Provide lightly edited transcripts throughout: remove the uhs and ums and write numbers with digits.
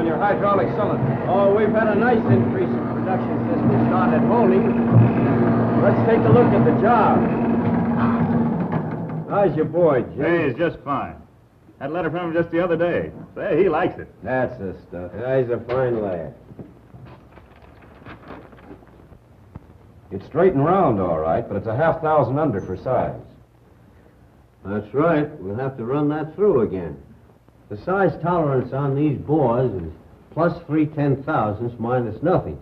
your hydraulic cylinder? Oh, we've had a nice increase in production since we started honing. Let's take a look at the job. How's your boy, Jim? Hey, he's just fine. Had a letter from him just the other day. Say, he likes it. That's the stuff. Yeah, he's a fine lad. It's straight and round, all right, but it's a 1/2,000 under for size. That's right. We'll have to run that through again. The size tolerance on these bores is plus 3/10,000ths minus nothing.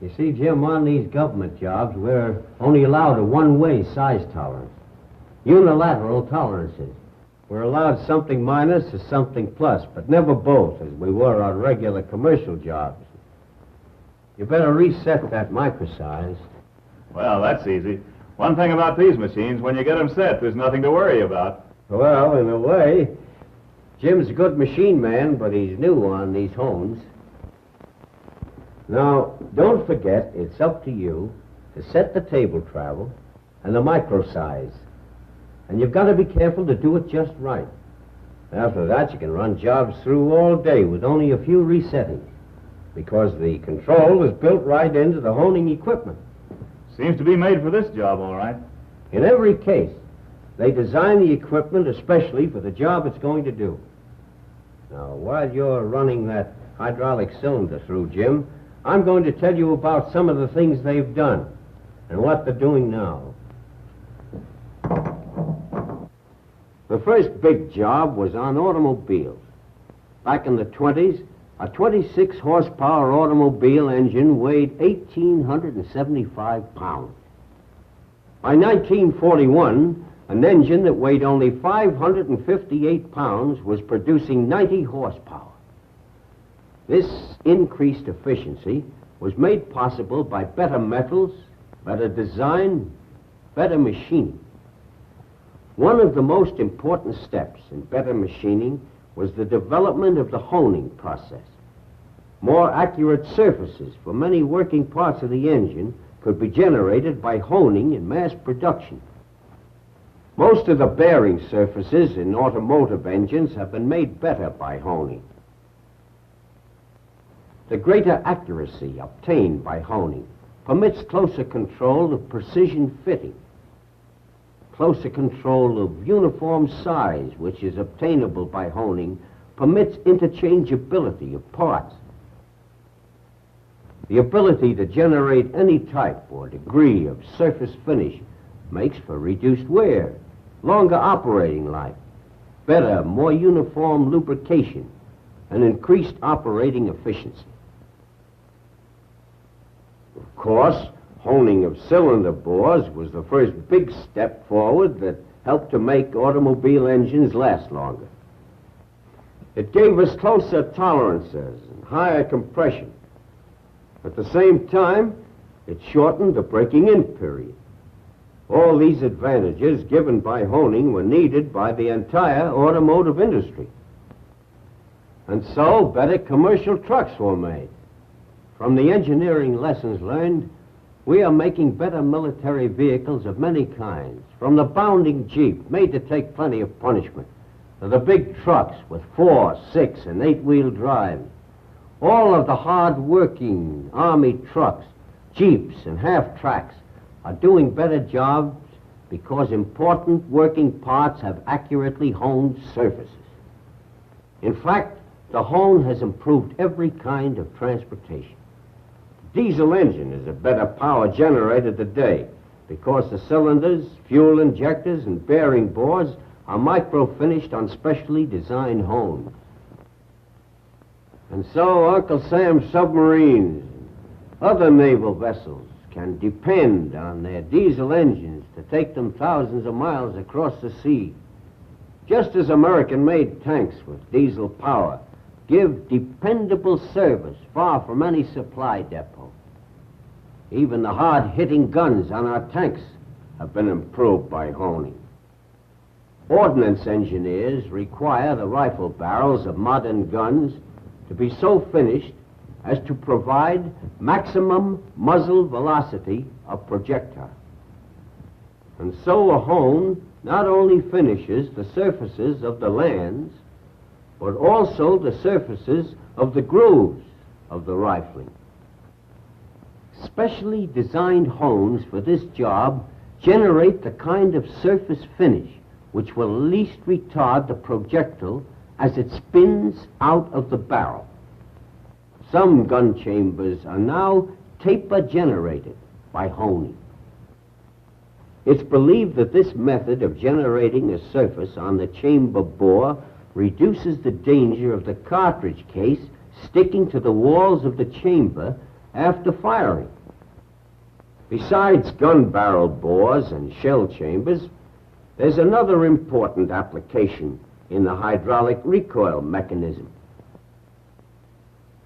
You see, Jim, on these government jobs, we're only allowed a one-way size tolerance. Unilateral tolerances. We're allowed something minus or something plus, but never both, as we were on regular commercial jobs. You better reset that microsize. Well, that's easy. One thing about these machines, when you get them set, there's nothing to worry about. Well, in a way, Jim's a good machine man, but he's new on these hones. Now, don't forget, it's up to you to set the table travel and the microsize. And you've got to be careful to do it just right. After that, you can run jobs through all day with only a few resettings, because the control is built right into the honing equipment. Seems to be made for this job, all right. In every case, they design the equipment especially for the job it's going to do. Now, while you're running that hydraulic cylinder through, Jim, I'm going to tell you about some of the things they've done and what they're doing now. The first big job was on automobiles. Back in the 20s, a 26-horsepower automobile engine weighed 1,875 pounds. By 1941, an engine that weighed only 558 pounds was producing 90 horsepower. This increased efficiency was made possible by better metals, better design, better machining. One of the most important steps in better machining was the development of the honing process. More accurate surfaces for many working parts of the engine could be generated by honing in mass production. Most of the bearing surfaces in automotive engines have been made better by honing. The greater accuracy obtained by honing permits closer control of precision fitting, closer control of uniform size, which is obtainable by honing, permits interchangeability of parts. The ability to generate any type or degree of surface finish makes for reduced wear, longer operating life, better, more uniform lubrication, and increased operating efficiency. Of course, honing of cylinder bores was the first big step forward that helped to make automobile engines last longer. It gave us closer tolerances and higher compression. At the same time, it shortened the breaking-in period. All these advantages given by honing were needed by the entire automotive industry. And so, better commercial trucks were made. From the engineering lessons learned, we are making better military vehicles of many kinds, from the bounding Jeep, made to take plenty of punishment, to the big trucks with 4, 6, and 8-wheel drives. All of the hard-working Army trucks, Jeeps, and half-tracks are doing better jobs because important working parts have accurately honed surfaces. In fact, the hone has improved every kind of transportation. Diesel engine is a better power generator today because the cylinders, fuel injectors, and bearing bores are micro-finished on specially designed hones. And so Uncle Sam's submarines and other naval vessels can depend on their diesel engines to take them thousands of miles across the sea. Just as American-made tanks with diesel power give dependable service far from any supply depot. Even the hard-hitting guns on our tanks have been improved by honing. Ordnance engineers require the rifle barrels of modern guns to be so finished as to provide maximum muzzle velocity of projectile. And so a hone not only finishes the surfaces of the lands, but also the surfaces of the grooves of the rifling. Specially designed hones for this job generate the kind of surface finish which will least retard the projectile as it spins out of the barrel. Some gun chambers are now taper generated by honing. It's believed that this method of generating a surface on the chamber bore reduces the danger of the cartridge case sticking to the walls of the chamber after firing. Besides gun barrel bores and shell chambers, there's another important application in the hydraulic recoil mechanism.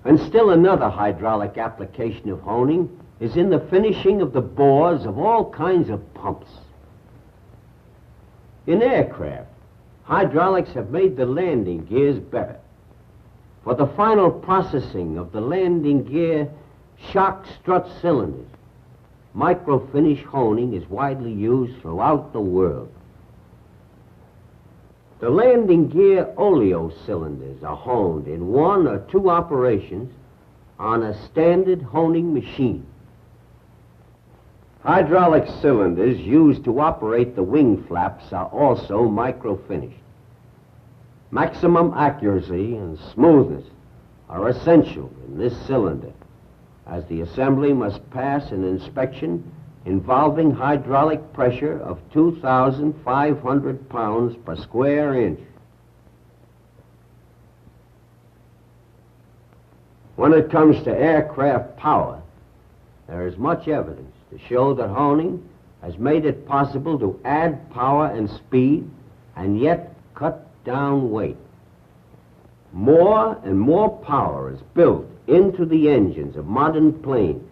And still another hydraulic application of honing is in the finishing of the bores of all kinds of pumps. In aircraft, hydraulics have made the landing gears better. For the final processing of the landing gear shock strut cylinders, microfinish honing is widely used throughout the world. The landing gear oleo cylinders are honed in 1 or 2 operations on a standard honing machine. Hydraulic cylinders used to operate the wing flaps are also microfinished. Maximum accuracy and smoothness are essential in this cylinder, as the assembly must pass an inspection involving hydraulic pressure of 2,500 pounds per square inch. When it comes to aircraft power, there is much evidence to show that honing has made it possible to add power and speed and yet cut down weight. More and more power is built into the engines of modern planes.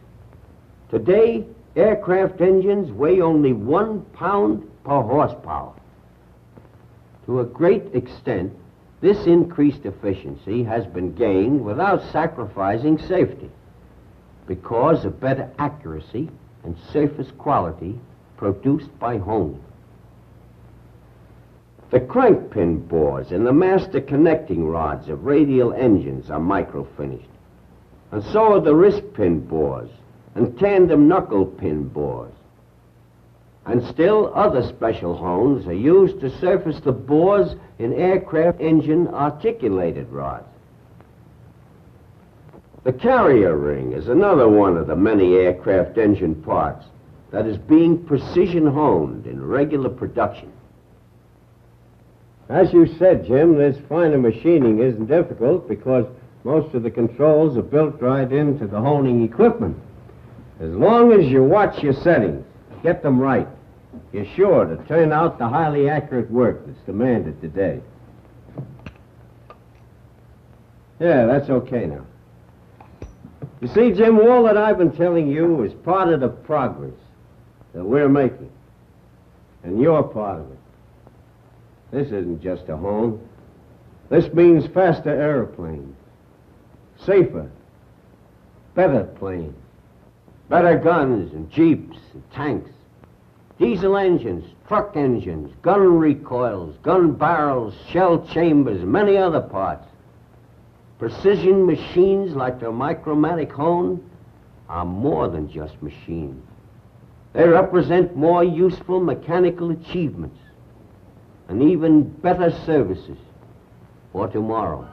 Today, aircraft engines weigh only 1 pound per horsepower. To a great extent, this increased efficiency has been gained without sacrificing safety because of better accuracy and surface quality produced by honing. The crank pin bores and the master connecting rods of radial engines are microfinished, and so are the wrist pin bores and tandem knuckle pin bores. And still other special hones are used to surface the bores in aircraft engine articulated rods. The carrier ring is another one of the many aircraft engine parts that is being precision honed in regular production. As you said, Jim, this finer machining isn't difficult because most of the controls are built right into the honing equipment. As long as you watch your settings, get them right, you're sure to turn out the highly accurate work that's demanded today. Yeah, that's okay now. You see, Jim, all that I've been telling you is part of the progress that we're making. And you're part of it. This isn't just a hone. This means faster airplanes, safer, better planes, better guns and jeeps and tanks, diesel engines, truck engines, gun recoils, gun barrels, shell chambers, many other parts. Precision machines like the Micromatic hone are more than just machines. They represent more useful mechanical achievements and even better services for tomorrow.